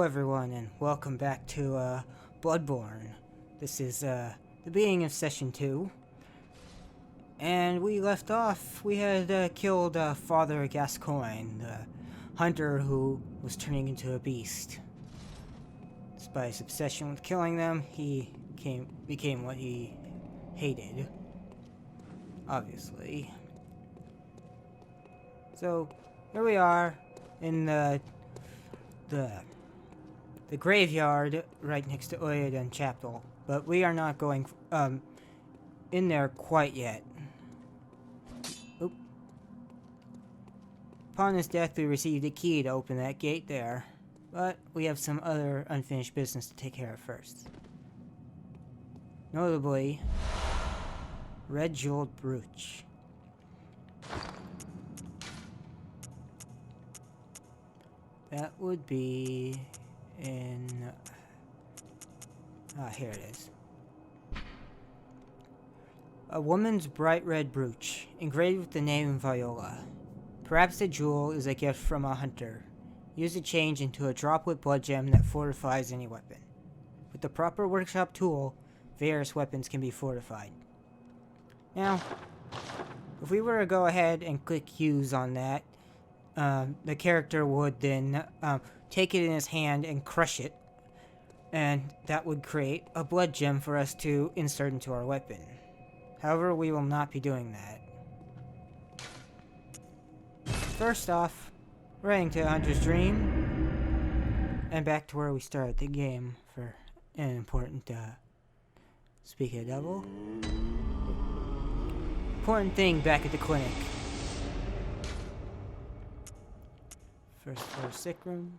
everyone, and welcome back to Bloodborne. This is the beginning of Session 2. And we left off, we had killed Father Gascoigne, the hunter who was turning into a beast. Despite his obsession with killing them, he became what he hated. Obviously. So, here we are in the graveyard right next to Oyadan Chapel, but we are not going in there quite yet. Oop. Upon his death, we received a key to open that gate there, but we have some other unfinished business to take care of first. Notably, red jeweled brooch. That would be in... here it is. A woman's bright red brooch, engraved with the name Viola. Perhaps the jewel is a gift from a hunter. Use to change into a droplet blood gem that fortifies any weapon. With the proper workshop tool, various weapons can be fortified. Now, if we were to go ahead and click use on that, the character would then take it in his hand and crush it, and that would create a blood gem for us to insert into our weapon. However, we will not be doing that. First off, we're heading to Hunter's Dream, and back to where we started the game for an important, speak of the devil, important thing back at the clinic. First floor sick room.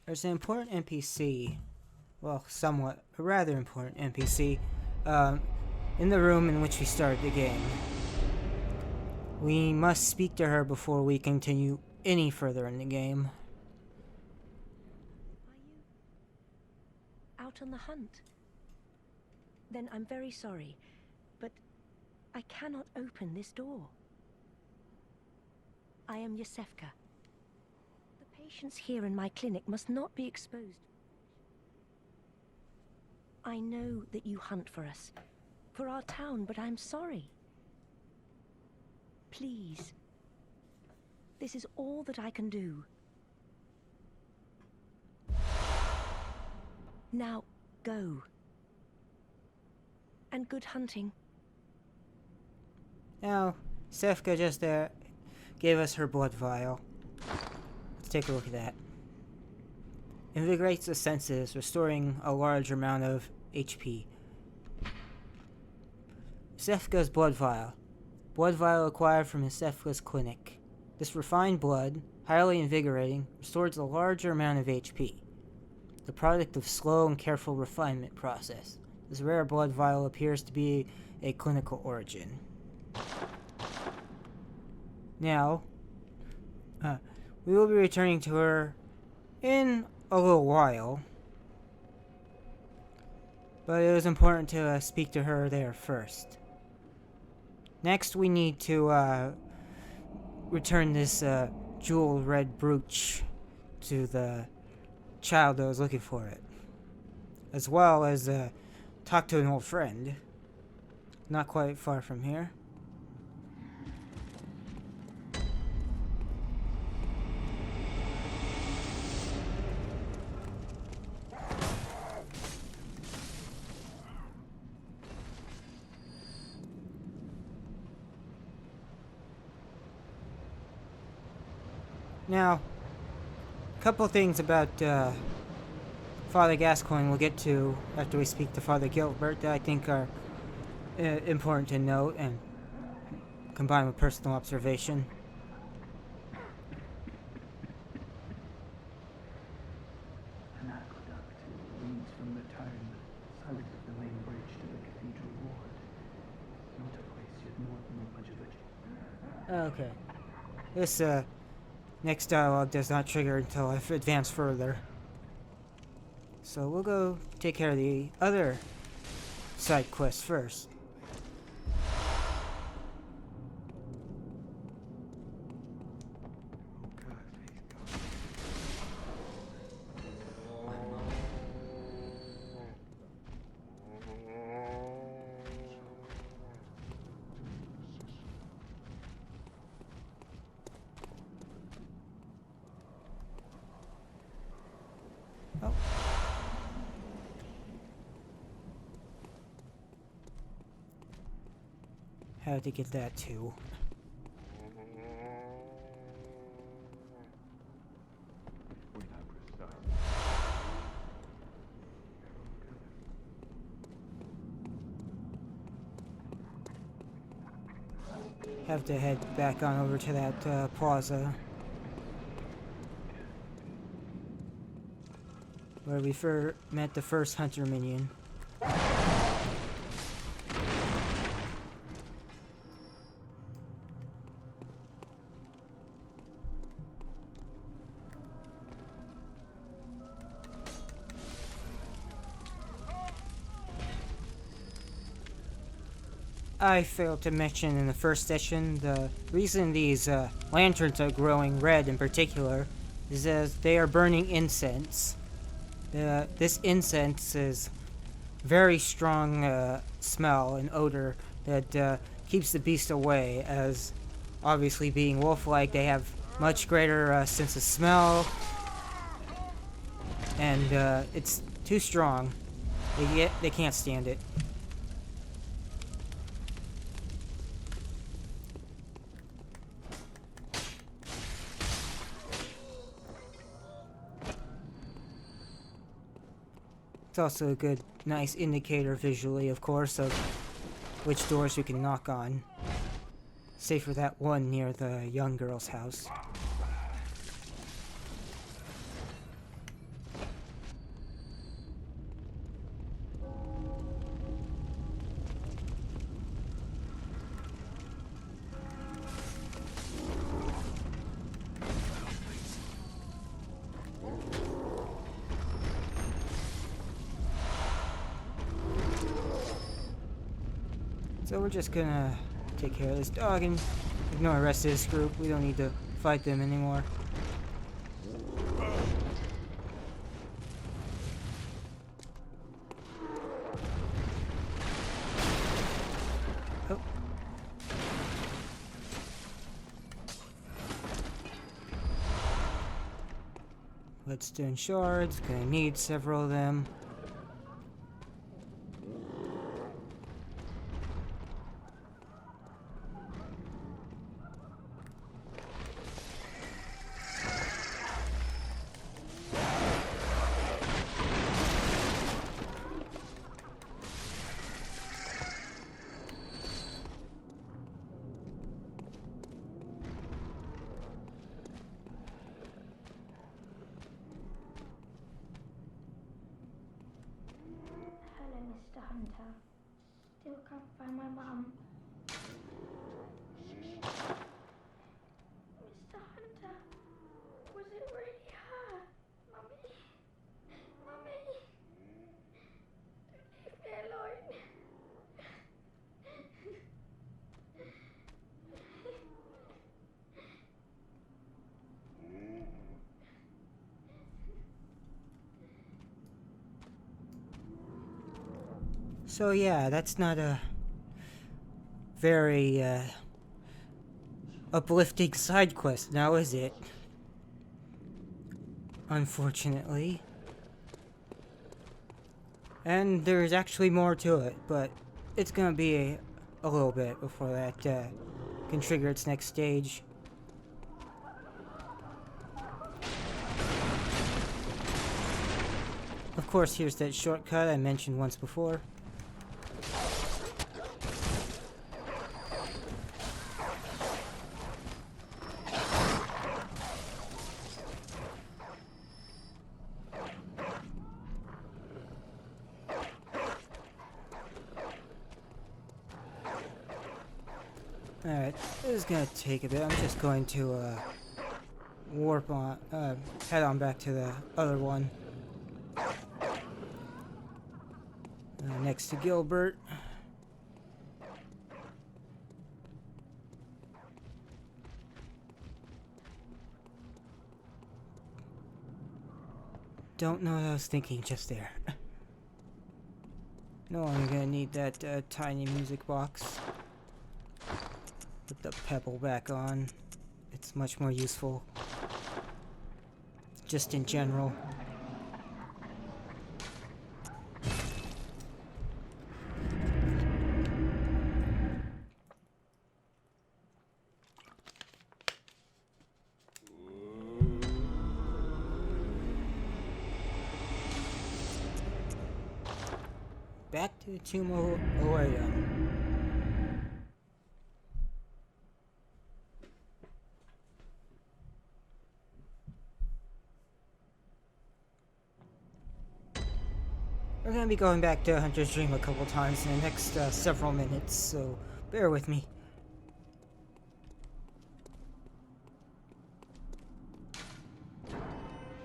There's an important NPC, well, somewhat, a rather important NPC, in the room in which we started the game. We must speak to her before we continue any further in the game. Are you out on the hunt? Then I'm very sorry, but I cannot open this door. I am Cephka. The patients here in my clinic must not be exposed. I know that you hunt for us, for our town, but I'm sorry. Please. This is all that I can do. Now, go. And good hunting. Now, Cephka just gave us her blood vial. Let's take a look at that. Invigorates the senses, restoring a large amount of HP. Cephka's blood vial. Blood vial acquired from Cephka's clinic. This refined blood, highly invigorating, restores a larger amount of HP. The product of slow and careful refinement process. This rare blood vial appears to be a clinical origin. Now, we will be returning to her in a little while, but it was important to speak to her there first. Next, we need to return this jewel red brooch to the child that was looking for it, as well as talk to an old friend. Not quite far from here. Now, a couple things about Father Gascoigne we'll get to after we speak to Father Gilbert that I think are important to note and combined with personal observation. An aqueduct leads from the town south of the main bridge to the cathedral ward. Not a place you'd know much of it. Okay. This next dialogue does not trigger until I've advanced further. So we'll go take care of the other side quests first. Oh. Had to get that too. Have to head back on over to that plaza where we met the first hunter minion. I failed to mention in the first session, the reason these lanterns are glowing red in particular is as they are burning incense. This incense is very strong smell and odor that keeps the beast away, as obviously being wolf-like, they have much greater sense of smell, and it's too strong. They can't stand it. It's also a good, nice indicator visually, of course, of which doors we can knock on. Save for that one near the young girl's house. So we're just gonna take care of this dog and ignore the rest of this group. We don't need to fight them anymore. Oh. Bloodstone shards, gonna need several of them. Hello, Mr. Hunter. Still can't find my mum. Mr. Hunter, was it really her? Mummy? Mummy? Don't leave me alone. So yeah, that's not a very uplifting side quest now, is it? Unfortunately. And there's actually more to it, but it's gonna be a little bit before that can trigger its next stage. Of course, here's that shortcut I mentioned once before. Alright, this is gonna take a bit. I'm just going to head on back to the other one. Next to Gilbert. Don't know what I was thinking just there. No longer gonna need that tiny music box. Put the pebble back on. It's much more useful. Just in general. back to the Tomb of Yharnam. We're gonna be going back to Hunter's Dream a couple times in the next several minutes, so bear with me.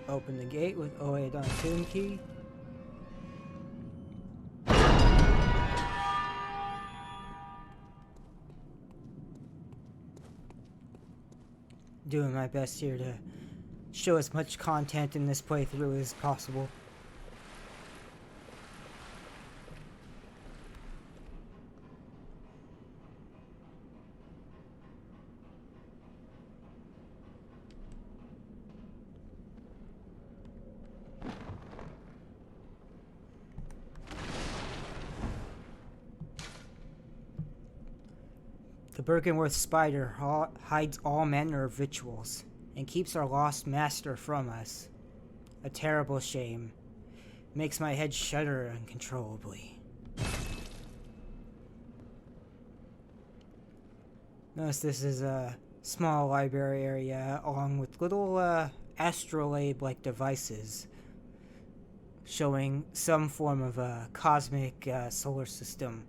Open the gate with Oedon Tomb Key. Doing my best here to show as much content in this playthrough as possible. The Bergenworth spider hides all manner of rituals and keeps our lost master from us. A terrible shame. Makes my head shudder uncontrollably. Notice this is a small library area along with little astrolabe-like devices showing some form of a cosmic solar system.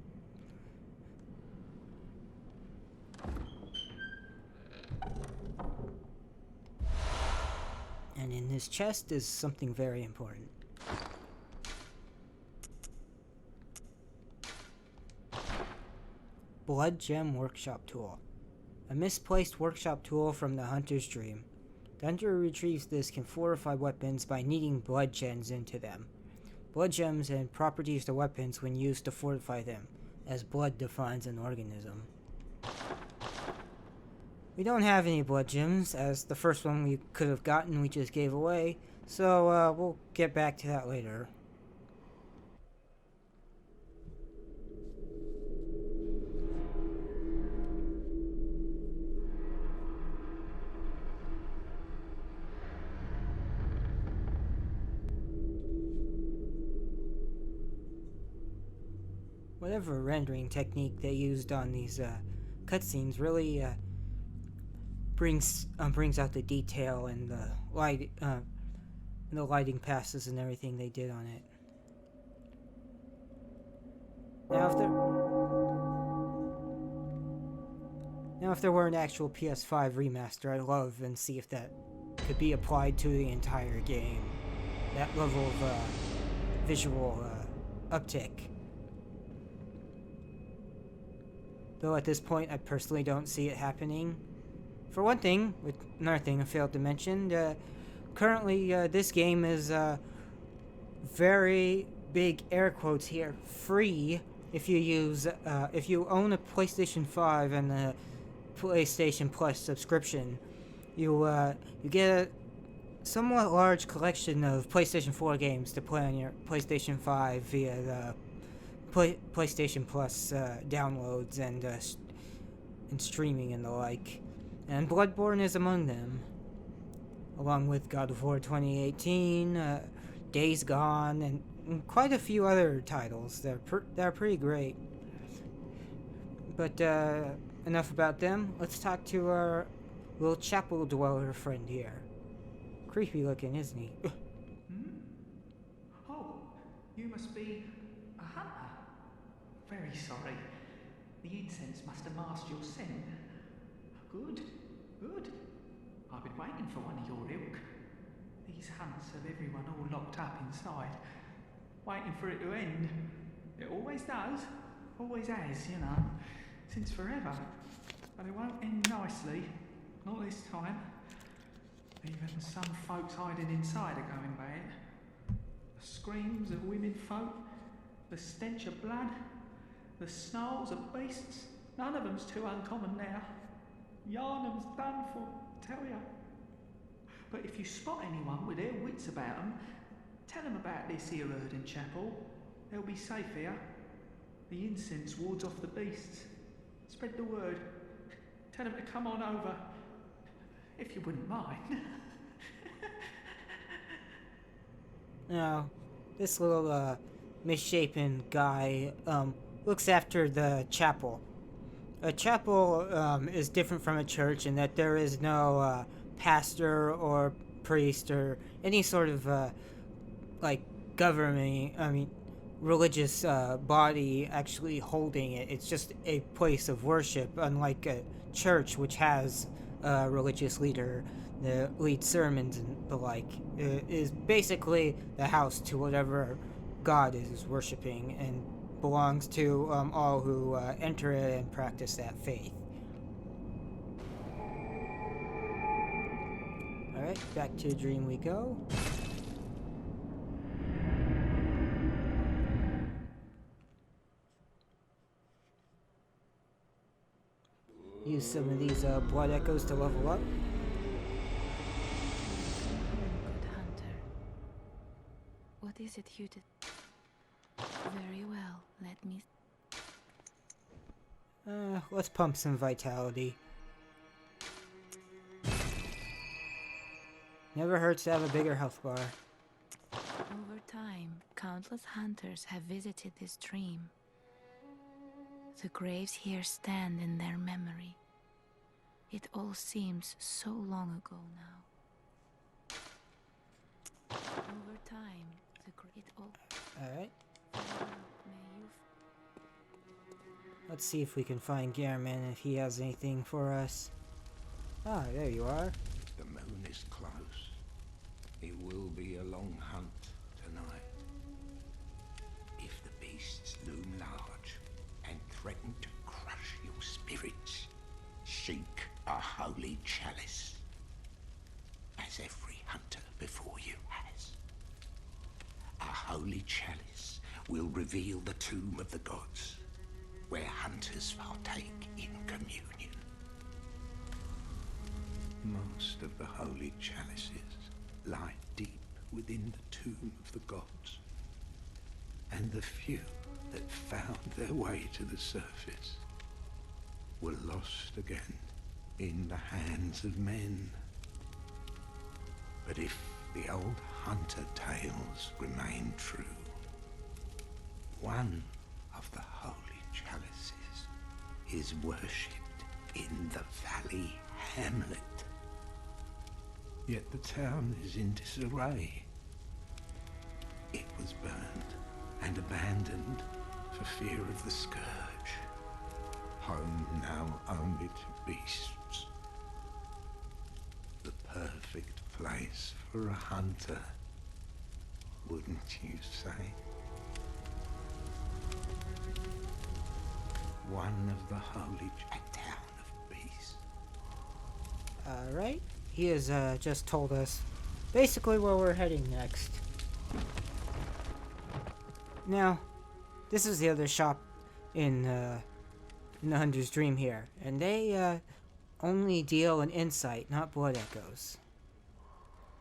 And in this chest is something very important. Blood Gem Workshop Tool. A misplaced workshop tool from the Hunter's Dream. The hunter who retrieves this can fortify weapons by kneading blood gems into them. Blood gems add properties to weapons when used to fortify them, as blood defines an organism. We don't have any blood gems, as the first one we could have gotten we just gave away, so we'll get back to that later. Whatever rendering technique they used on these cutscenes really brings out the detail and the lighting passes and everything they did on it. Now if there were an actual PS5 remaster, I'd love and see if that could be applied to the entire game. That level of visual uptick. Though at this point I personally don't see it happening. For one thing, another thing I failed to mention, currently this game is very big air quotes here, free if you own a PlayStation 5 and a PlayStation Plus subscription. You get a somewhat large collection of PlayStation 4 games to play on your PlayStation 5 via the PlayStation Plus downloads and streaming and the like. And Bloodborne is among them, along with God of War 2018, Days Gone, and quite a few other titles that are pretty great. But enough about them. Let's talk to our little chapel dweller friend here. Creepy looking, isn't he? Oh, you must be a hunter. Very sorry. The incense must have masked your scent. Good, good. I've been waiting for one of your ilk. These hunts have everyone all locked up inside, waiting for it to end. It always does, always has, you know, since forever. But it won't end nicely, not this time. Even some folks hiding inside are going bad. The screams of women folk, the stench of blood, the snarls of beasts, none of them's too uncommon now. Yharnam's done for, tell ya. But if you spot anyone with their wits about them, tell them about this here Erden Chapel. They'll be safe here. The incense wards off the beasts. Spread the word. Tell them to come on over. If you wouldn't mind. Now, this little misshapen guy looks after the chapel. A chapel is different from a church in that there is no pastor or priest or any sort of like religious body actually holding it. It's just a place of worship, unlike a church, which has a religious leader that leads sermons and the like. It is basically the house to whatever God is worshiping, and belongs to all who enter it and practice that faith. Alright, back to the dream we go. Use some of these blood echoes to level up. Good hunter. What is it you did? Very well, let me... Let's pump some vitality. Never hurts to have a bigger health bar. Over time, countless hunters have visited this stream. The graves here stand in their memory. It all seems so long ago now. Over time, Alright. May you... Let's see if we can find Yharnam, if he has anything for us. Ah, there you are. The moon is close. It will be a long hunt tonight. If the beasts loom large and threaten to crush your spirits, seek a holy chalice, as every hunter before you has. A holy chalice will reveal the tomb of the gods, where hunters partake in communion. Most of the holy chalices lie deep within the tomb of the gods, and the few that found their way to the surface were lost again in the hands of men. But if the old hunter tales remain true, one of the holy chalices is worshipped in the valley hamlet. Yet the town is in disarray. It was burned and abandoned for fear of the scourge. Home now only to beasts. The perfect place for a hunter, wouldn't you say? One of the holy... a town of beasts. Alright. He has just told us basically where we're heading next. Now, this is the other shop in the Hunter's Dream here, and they only deal in insight, not blood echoes.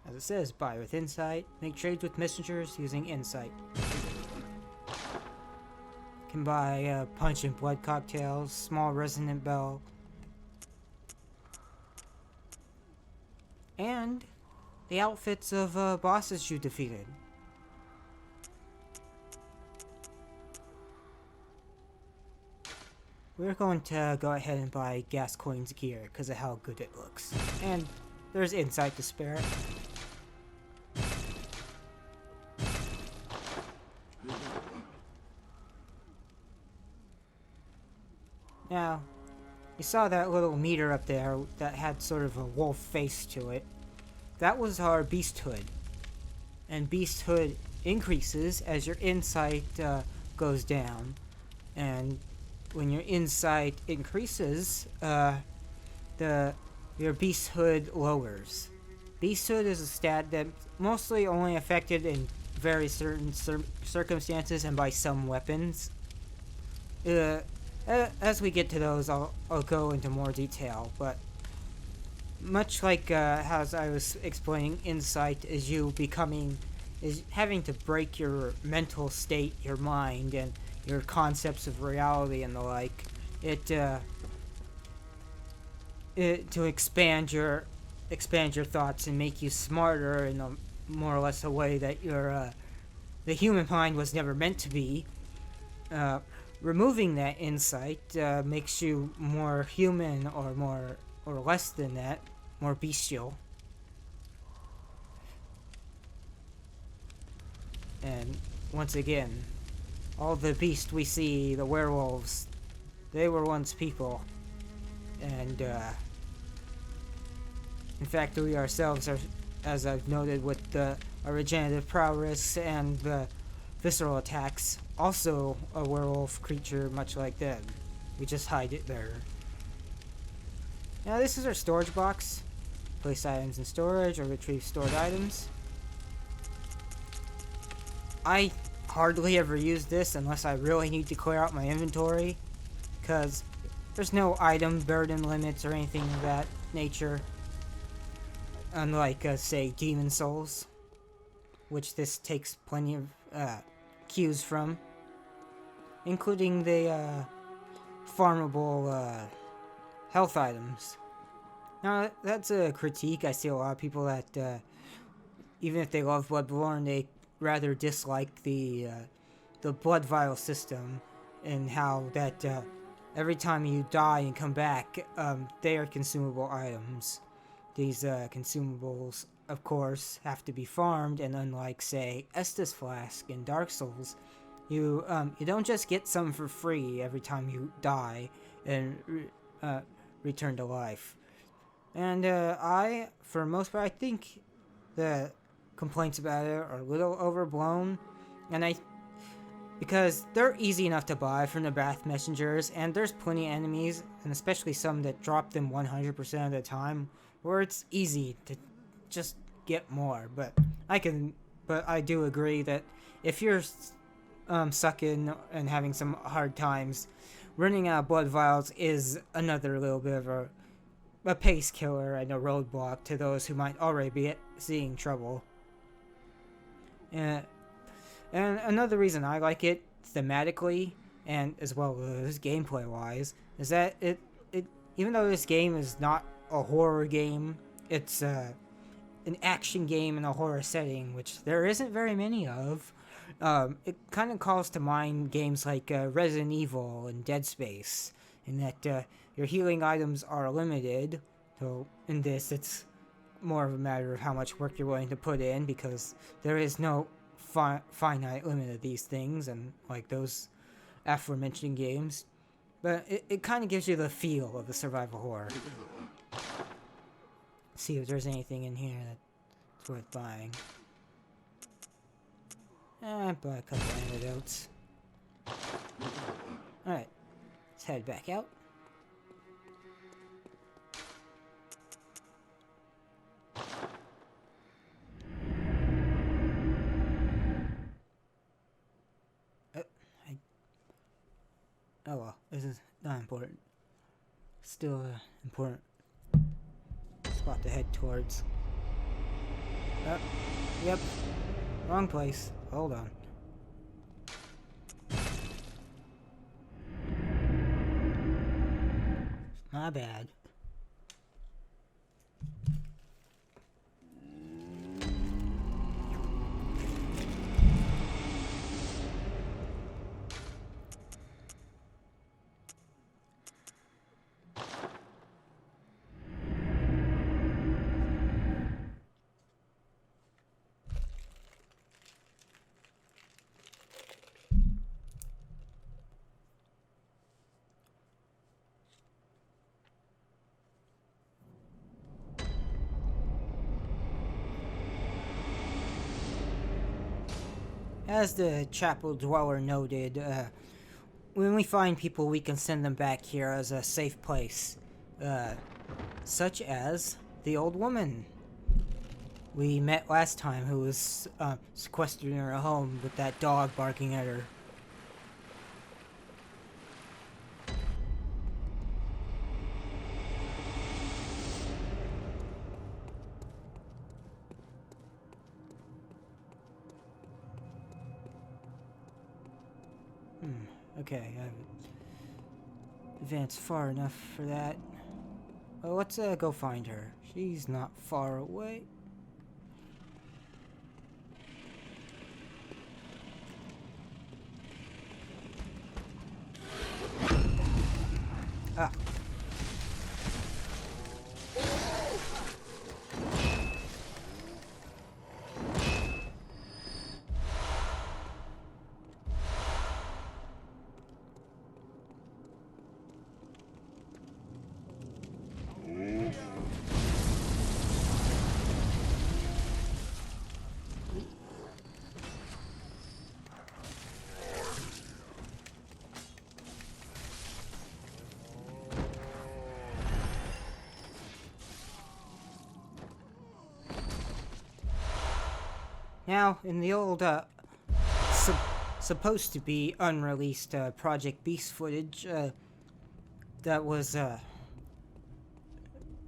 As it says, buy with insight, make trades with messengers using insight. Can buy punch and blood cocktails, small resonant bell, and the outfits of bosses you defeated. We're going to go ahead and buy Gascoigne's gear because of how good it looks. And there's insight to spare. Now, you saw that little meter up there that had sort of a wolf face to it. That was our beasthood. And beasthood increases as your insight goes down. And when your insight increases, your beasthood lowers. Beasthood is a stat that mostly only affected in very certain circumstances and by some weapons. As we get to those, I'll go into more detail, but much like as I was explaining, insight is having to break your mental state, your mind, and your concepts of reality and the like. To expand your thoughts and make you smarter in a more or less a way that the human mind was never meant to be. Removing that insight makes you more human, or less than that, more bestial. And once again, all the beasts we see, the werewolves, they were once people. And in fact, we ourselves are, as I've noted with the regenerative prowess and the visceral attacks, also a werewolf creature much like them. We just hide it better. Now this is our storage box. Place items in storage or retrieve stored items. I hardly ever use this unless I really need to clear out my inventory, because there's no item burden limits or anything of that nature. Unlike, say, Demon Souls, which this takes plenty of cues from, including the farmable health items. Now, that's a critique. I see a lot of people that, even if they love Bloodborne, they rather dislike the blood vial system, and how that every time you die and come back, they are consumable items. These consumables, of course, have to be farmed, and unlike, say, Estus Flask in Dark Souls, you don't just get some for free every time you die and return to life. And I, for the most part, I think the complaints about it are a little overblown, and because they're easy enough to buy from the Bath Messengers, and there's plenty of enemies, and especially some that drop them 100% of the time, where it's easy to just get more. But I do agree that if you're sucking and having some hard times, running out of blood vials is another little bit of a pace killer and a roadblock to those who might already be seeing trouble. And another reason I like it thematically, and as well as gameplay wise, is that it even though this game is not a horror game, it's an action game in a horror setting, which there isn't very many of. It kind of calls to mind games like Resident Evil and Dead Space, in that your healing items are limited. So in this, it's more of a matter of how much work you're willing to put in, because there is no finite limit of these things, and like those aforementioned games. But it kind of gives you the feel of the survival horror. See if there's anything in here that's worth buying. I bought a couple antidotes. Alright, let's head back out. Oh well, this is not important. Still important spot to head towards. Oh, yep, wrong place. Hold on. My bad. As the chapel dweller noted, when we find people, we can send them back here as a safe place. Such as the old woman we met last time, who was sequestered in her home with that dog barking at her. Okay, I've advanced far enough for that. Well, let's go find her. She's not far away. Now, in the old, supposed to be unreleased Project Beast footage, that was,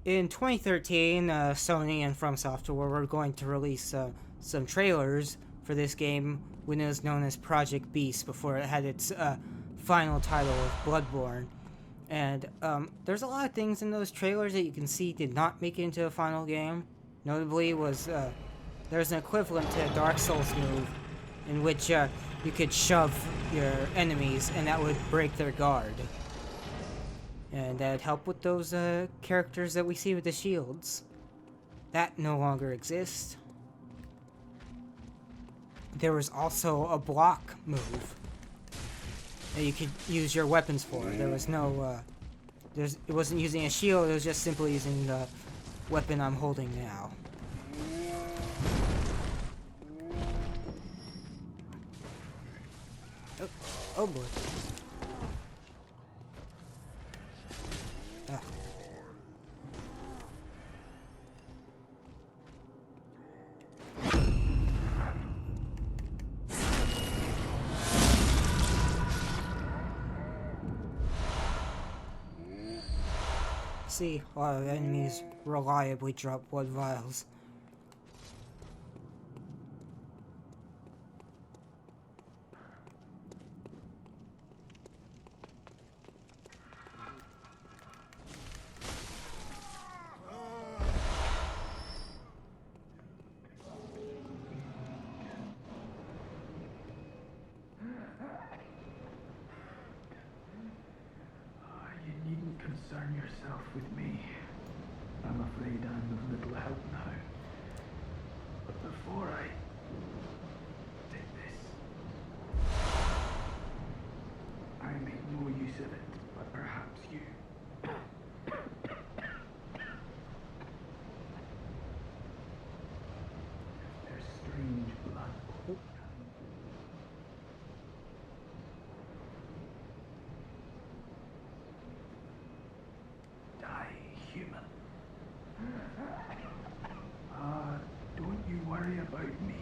in 2013, Sony and From Software were going to release some trailers for this game when it was known as Project Beast before it had its final title of Bloodborne. And there's a lot of things in those trailers that you can see did not make it into the final game. Notably was there's an equivalent to a Dark Souls move in which you could shove your enemies and that would break their guard. And that'd help with those characters that we see with the shields. That no longer exists. There was also a block move that you could use your weapons for. There was no, it wasn't using a shield, it was just simply using the weapon I'm holding now. Oh boy. Ah. See, a lot of enemies reliably drop blood vials. You needn't concern yourself with me. I'm afraid I'm of little help now. But before I did this, I made no use of it, but perhaps you. There's strange blood. Human. Don't you worry about me.